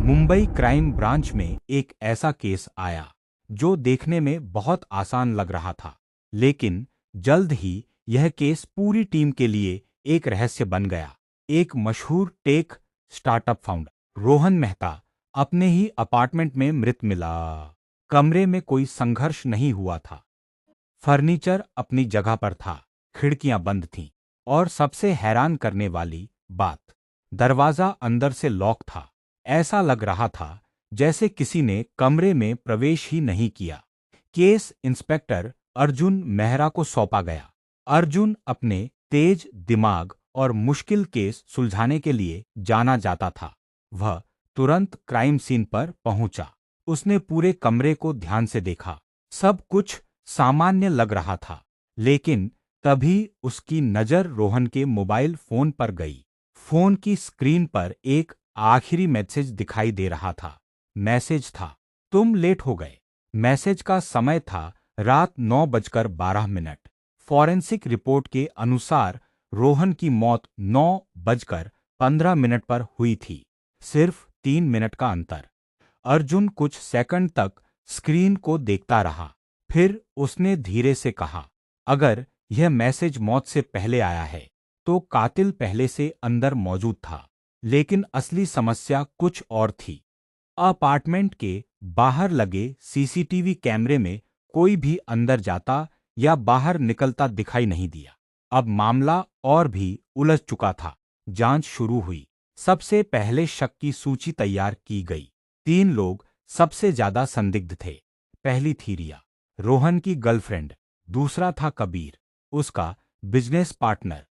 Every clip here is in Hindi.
मुंबई क्राइम ब्रांच में एक ऐसा केस आया जो देखने में बहुत आसान लग रहा था, लेकिन जल्द ही यह केस पूरी टीम के लिए एक रहस्य बन गया। एक मशहूर tech startup founder Rohan Mehta अपने ही अपार्टमेंट में मृत मिला। कमरे में कोई संघर्ष नहीं हुआ था, फर्नीचर अपनी जगह पर था, खिड़कियां बंद थीं, और सबसे हैरान करने वाली बात, दरवाजा अंदर से लॉक था। ऐसा लग रहा था जैसे किसी ने कमरे में प्रवेश ही नहीं किया। केस इंस्पेक्टर अर्जुन मेहरा को सौंपा गया। अर्जुन अपने तेज दिमाग और मुश्किल केस सुलझाने के लिए जाना जाता था। वह तुरंत क्राइम सीन पर पहुंचा। उसने पूरे कमरे को ध्यान से देखा। सब कुछ सामान्य लग रहा था, लेकिन तभी उसकी नज़र रोहन के मोबाइल फोन पर गई। फोन की स्क्रीन पर एक आखिरी मैसेज दिखाई दे रहा था। मैसेज था, तुम लेट हो गए। मैसेज का समय था रात 9:12। फॉरेंसिक रिपोर्ट के अनुसार रोहन की मौत 9:15 पर हुई थी। सिर्फ 3 मिनट का अंतर। अर्जुन कुछ सेकंड तक स्क्रीन को देखता रहा। फिर उसने धीरे से कहा, अगर यह मैसेज मौत से पहले आया है, तो कातिल पहले से अंदर मौजूद था। लेकिन असली समस्या कुछ और थी। अपार्टमेंट के बाहर लगे सीसीटीवी कैमरे में कोई भी अंदर जाता या बाहर निकलता दिखाई नहीं दिया। अब मामला और भी उलझ चुका था। जांच शुरू हुई। सबसे पहले शक की सूची तैयार की गई। 3 लोग सबसे ज्यादा संदिग्ध थे। पहली थी रिया, रोहन की गर्लफ्रेंड। दूसरा था कबीर, उसका बिजनेस पार्टनर।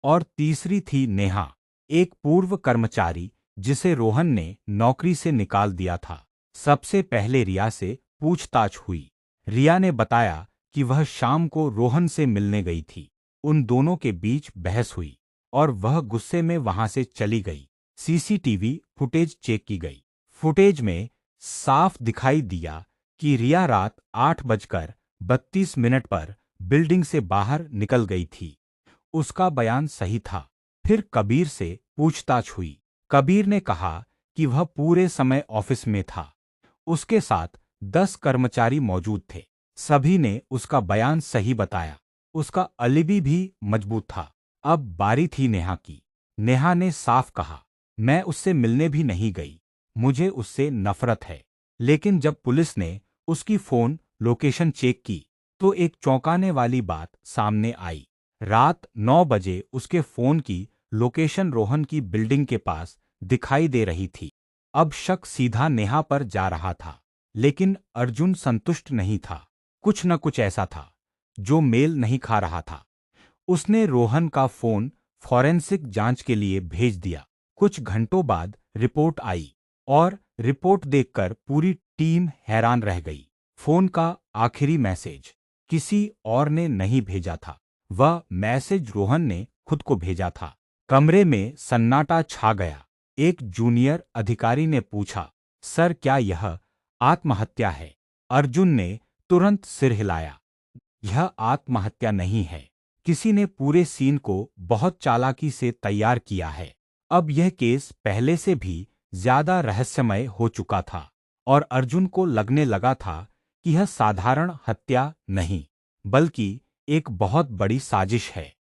और तीसरी थी नेहा, एक पूर्व कर्मचारी जिसे रोहन ने नौकरी से निकाल दिया था। सबसे पहले रिया से पूछताछ हुई। रिया ने बताया कि वह शाम को रोहन से मिलने गई थी। उन दोनों के बीच बहस हुई और वह गुस्से में वहां से चली गई। सीसीटीवी फुटेज चेक की गई। फुटेज में साफ दिखाई दिया कि रिया रात 8:32 पर बिल्डिंग से बाहर निकल गई थी। उसका बयान सही था। फिर कबीर से पूछताछ हुई। कबीर ने कहा कि वह पूरे समय ऑफिस में था। उसके साथ 10 कर्मचारी मौजूद थे। सभी ने उसका बयान सही बताया। उसका अलिबी भी मजबूत था। अब बारी थी नेहा की। नेहा ने साफ कहा, मैं उससे मिलने भी नहीं गई। मुझे उससे नफरत है। लेकिन जब पुलिस ने उसकी फोन लोकेशन चेक की, तो एक चौंकाने वाली बात सामने आई। रात 9 बजे उसके फोन की लोकेशन रोहन की बिल्डिंग के पास दिखाई दे रही थी। अब शक सीधा नेहा पर जा रहा था, लेकिन अर्जुन संतुष्ट नहीं था। कुछ न कुछ ऐसा था जो मेल नहीं खा रहा था। उसने रोहन का फोन फॉरेंसिक जांच के लिए भेज दिया। कुछ घंटों बाद रिपोर्ट आई और रिपोर्ट देखकर पूरी टीम हैरान रह गई। फोन का आखिरी मैसेज किसी और ने नहीं भेजा था। वह मैसेज रोहन ने खुद को भेजा था। कमरे में सन्नाटा छा गया। एक जूनियर अधिकारी ने पूछा, सर क्या यह आत्महत्या है? अर्जुन ने तुरंत सिर हिलाया। यह आत्महत्या नहीं है। किसी ने पूरे सीन को बहुत चालाकी से तैयार किया है। अब यह केस पहले से भी ज्यादा रहस्यमय हो चुका था और अर्जुन को लगने लगा था कि यह साधारण हत्या नहीं, बल्कि एक बहुत बड़ी साजिश है।